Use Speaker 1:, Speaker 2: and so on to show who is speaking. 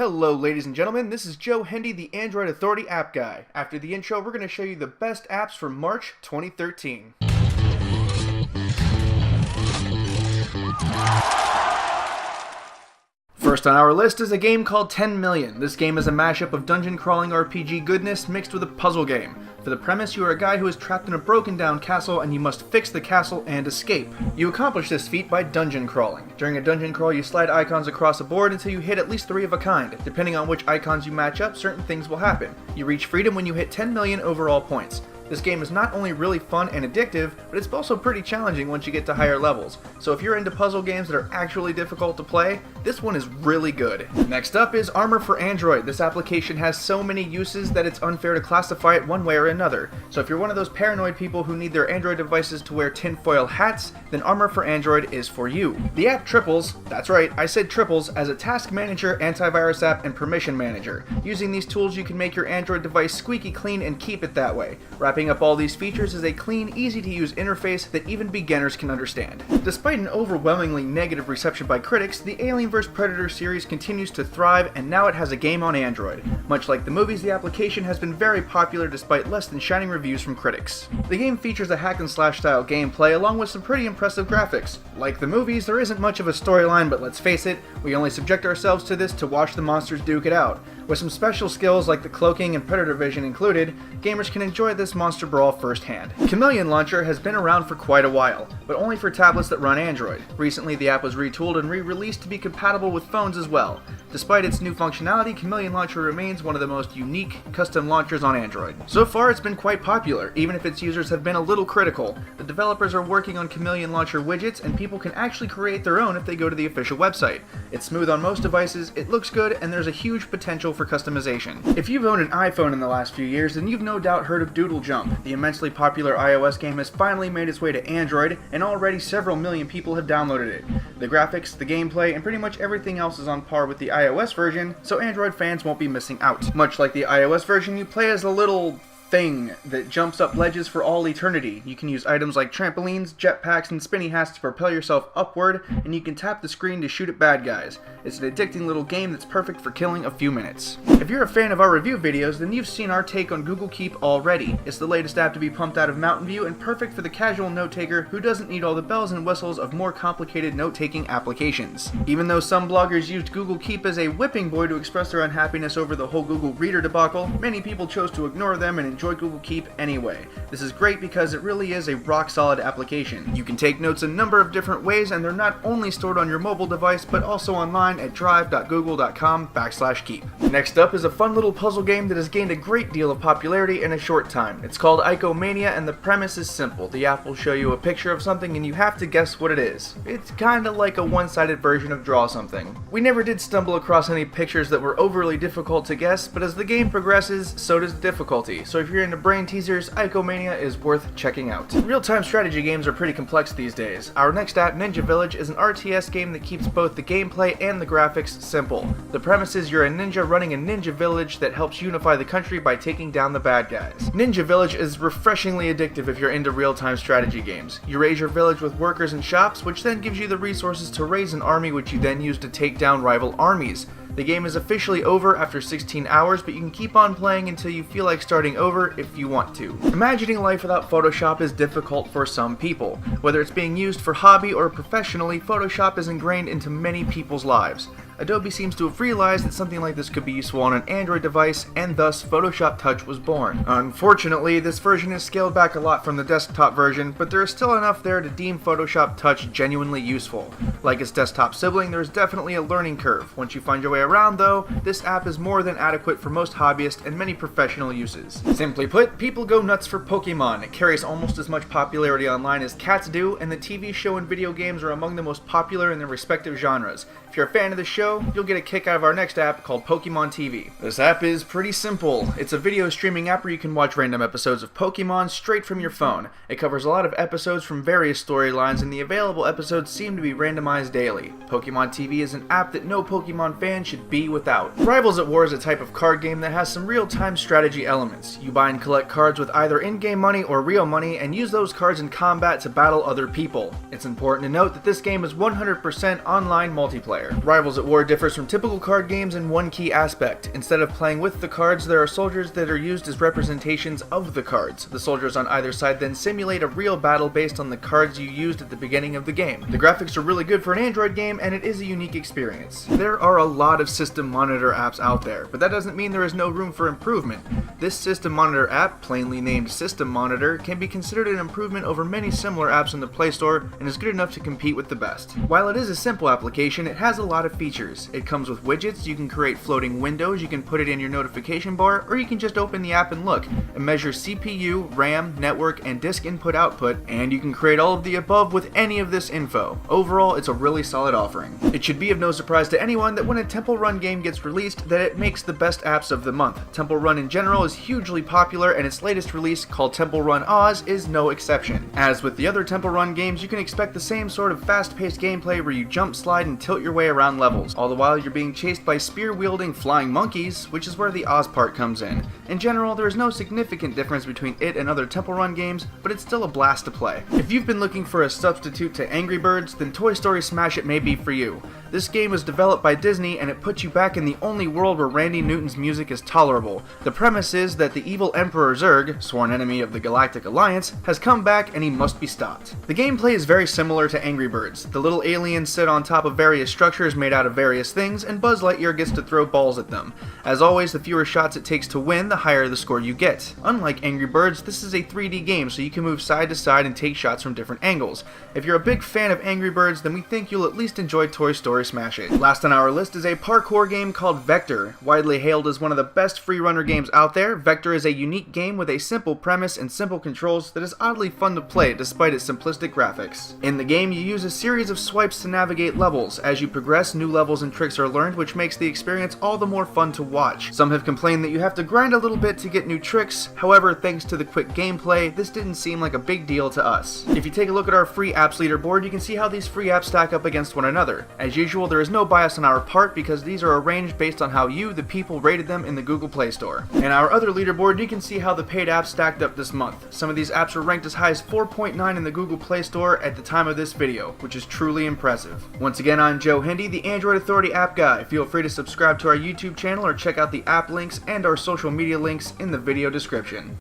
Speaker 1: Hello ladies and gentlemen, this is Joe Hendy, the Android Authority app guy. After the intro, we're going to show you the best apps for March 2013. First on our list is a game called 10 Million. This game is a mashup of dungeon crawling RPG goodness mixed with a puzzle game. For the premise, you are a guy who is trapped in a broken down castle and you must fix the castle and escape. You accomplish this feat by dungeon crawling. During a dungeon crawl, you slide icons across a board until you hit at least 3 of a kind. Depending on which icons you match up, certain things will happen. You reach freedom when you hit 10 million overall points. This game is not only really fun and addictive, but it's also pretty challenging once you get to higher levels. So if you're into puzzle games that are actually difficult to play, this one is really good. Next up is Armor for Android. This application has so many uses that it's unfair to classify it one way or another. So if you're one of those paranoid people who need their Android devices to wear tinfoil hats, then Armor for Android is for you. The app triples, that's right, I said triples, as a task manager, antivirus app, and permission manager. Using these tools, you can make your Android device squeaky clean and keep it that way. Wrapping up all these features is a clean, easy-to-use interface that even beginners can understand. Despite an overwhelmingly negative reception by critics, the Alien vs. Predator series continues to thrive, and now it has a game on Android. Much like the movies, the application has been very popular despite less than shining reviews from critics. The game features a hack-and-slash style gameplay along with some pretty impressive graphics. Like the movies, there isn't much of a storyline, but let's face it, we only subject ourselves to this to watch the monsters duke it out. With some special skills like the cloaking and predator vision included, gamers can enjoy this monster brawl firsthand. Chameleon Launcher has been around for quite a while, but only for tablets that run Android. Recently, the app was retooled and re-released to be compatible with phones as well. Despite its new functionality, Chameleon Launcher remains one of the most unique custom launchers on Android. So far, it's been quite popular, even if its users have been a little critical. The developers are working on Chameleon Launcher widgets, and people can actually create their own if they go to the official website. It's smooth on most devices, it looks good, and there's a huge potential for customization. If you've owned an iPhone in the last few years, then you've no doubt heard of Doodle Jump. The immensely popular iOS game has finally made its way to Android, and already several million people have downloaded it. The graphics, the gameplay, and pretty much everything else is on par with the iOS version, so Android fans won't be missing out. Much like the iOS version, you play as a little thing that jumps up ledges for all eternity. You can use items like trampolines, jetpacks, and spinny hats to propel yourself upward, and you can tap the screen to shoot at bad guys. It's an addicting little game that's perfect for killing a few minutes. If you're a fan of our review videos, then you've seen our take on Google Keep already. It's the latest app to be pumped out of Mountain View and perfect for the casual note-taker who doesn't need all the bells and whistles of more complicated note-taking applications. Even though some bloggers used Google Keep as a whipping boy to express their unhappiness over the whole Google Reader debacle, many people chose to ignore them and enjoy Google Keep anyway. This is great because it really is a rock-solid application. You can take notes a number of different ways, and they're not only stored on your mobile device, but also online at drive.google.com/keep. Next up is a fun little puzzle game that has gained a great deal of popularity in a short time. It's called Icomania, and the premise is simple. The app will show you a picture of something, and you have to guess what it is. It's kinda like a one-sided version of Draw Something. We never did stumble across any pictures that were overly difficult to guess, but as the game progresses, so does the difficulty. So if you're into brain teasers, Icomania is worth checking out. Real-time strategy games are pretty complex these days. Our next app, Ninja Village, is an RTS game that keeps both the gameplay and the graphics simple. The premise is you're a ninja running a ninja village that helps unify the country by taking down the bad guys. Ninja Village is refreshingly addictive if you're into real-time strategy games. You raise your village with workers and shops, which then gives you the resources to raise an army which you then use to take down rival armies. The game is officially over after 16 hours, but you can keep on playing until you feel like starting over if you want to. Imagining life without Photoshop is difficult for some people. Whether it's being used for hobby or professionally, Photoshop is ingrained into many people's lives. Adobe seems to have realized that something like this could be useful on an Android device, and thus Photoshop Touch was born. Unfortunately, this version is scaled back a lot from the desktop version, but there is still enough there to deem Photoshop Touch genuinely useful. Like its desktop sibling, there is definitely a learning curve. Once you find your way around though, this app is more than adequate for most hobbyists and many professional uses. Simply put, people go nuts for Pokemon. It carries almost as much popularity online as cats do, and the TV show and video games are among the most popular in their respective genres. If you're a fan of the show, you'll get a kick out of our next app called Pokemon TV. This app is pretty simple. It's a video streaming app where you can watch random episodes of Pokemon straight from your phone. It covers a lot of episodes from various storylines, and the available episodes seem to be randomized daily. Pokemon TV is an app that no Pokemon fan should be without. Rivals at War is a type of card game that has some real-time strategy elements. You buy and collect cards with either in-game money or real money, and use those cards in combat to battle other people. It's important to note that this game is 100% online multiplayer. Rivals at War War differs from typical card games in one key aspect. Instead of playing with the cards, there are soldiers that are used as representations of the cards. The soldiers on either side then simulate a real battle based on the cards you used at the beginning of the game. The graphics are really good for an Android game, and it is a unique experience. There are a lot of system monitor apps out there, but that doesn't mean there is no room for improvement. This system monitor app, plainly named System Monitor, can be considered an improvement over many similar apps in the Play Store and is good enough to compete with the best. While it is a simple application, it has a lot of features. It comes with widgets, you can create floating windows, you can put it in your notification bar, or you can just open the app and look. It measures CPU, RAM, network, and disk input-output, and you can create all of the above with any of this info. Overall, it's a really solid offering. It should be of no surprise to anyone that when a Temple Run game gets released, that it makes the best apps of the month. Temple Run in general is hugely popular, and its latest release, called Temple Run Oz, is no exception. As with the other Temple Run games, you can expect the same sort of fast-paced gameplay where you jump, slide, and tilt your way around levels, all the while you're being chased by spear-wielding flying monkeys, which is where the Oz part comes in. In general, there is no significant difference between it and other Temple Run games, but it's still a blast to play. If you've been looking for a substitute to Angry Birds, then Toy Story Smash It may be for you. This game was developed by Disney, and it puts you back in the only world where Randy Newton's music is tolerable. The premise is that the evil Emperor Zurg, sworn enemy of the Galactic Alliance, has come back and he must be stopped. The gameplay is very similar to Angry Birds. The little aliens sit on top of various structures made out of various things, and Buzz Lightyear gets to throw balls at them. As always, the fewer shots it takes to win, the higher the score you get. Unlike Angry Birds, this is a 3D game, so you can move side to side and take shots from different angles. If you're a big fan of Angry Birds, then we think you'll at least enjoy Toy Story Smash It. Last on our list is a parkour game called Vector. Widely hailed as one of the best free runner games out there, Vector is a unique game with a simple premise and simple controls that is oddly fun to play despite its simplistic graphics. In the game, you use a series of swipes to navigate levels. As you progress, new levels and tricks are learned, which makes the experience all the more fun to watch. Some have complained that you have to grind a little bit to get new tricks, however, thanks to the quick gameplay, this didn't seem like a big deal to us. If you take a look at our free apps leaderboard, you can see how these free apps stack up against one another. As usual, there is no bias on our part because these are arranged based on how you, the people, rated them in the Google Play Store. In our other leaderboard, you can see how the paid apps stacked up this month. Some of these apps are ranked as high as 4.9 in the Google Play Store at the time of this video, which is truly impressive. Once again, I'm Joe Hindy, the Android Authority app guy. Feel free to subscribe to our YouTube channel or check out the app links and our social media links in the video description.